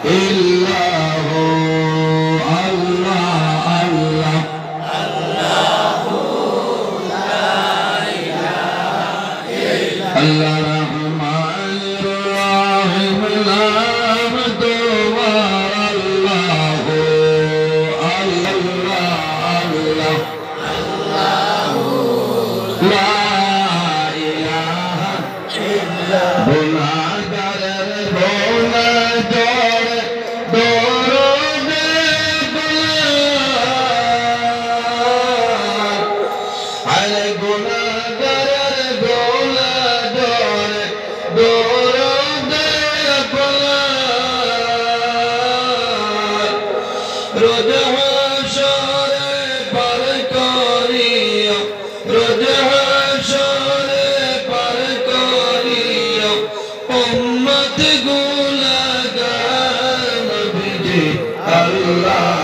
ইল্লাহু আল্লাহ আল্লাহ আল্লাহ রহমানির রহিম নাম তোমার আল্লাহু আল্লাহ আল্লাহ লা ইলাহা ইল্লাল্লাহ গুনাহগারের গুনাহগার দরদে গুনাহ আলে গুনাহগারের গুনাহগার দরদে গুনাহ রোজ হাশরে পার করিয়া রোজ হাশরে পার করিয়া উম্মত গুনাহগার নবীজি আল্লাহ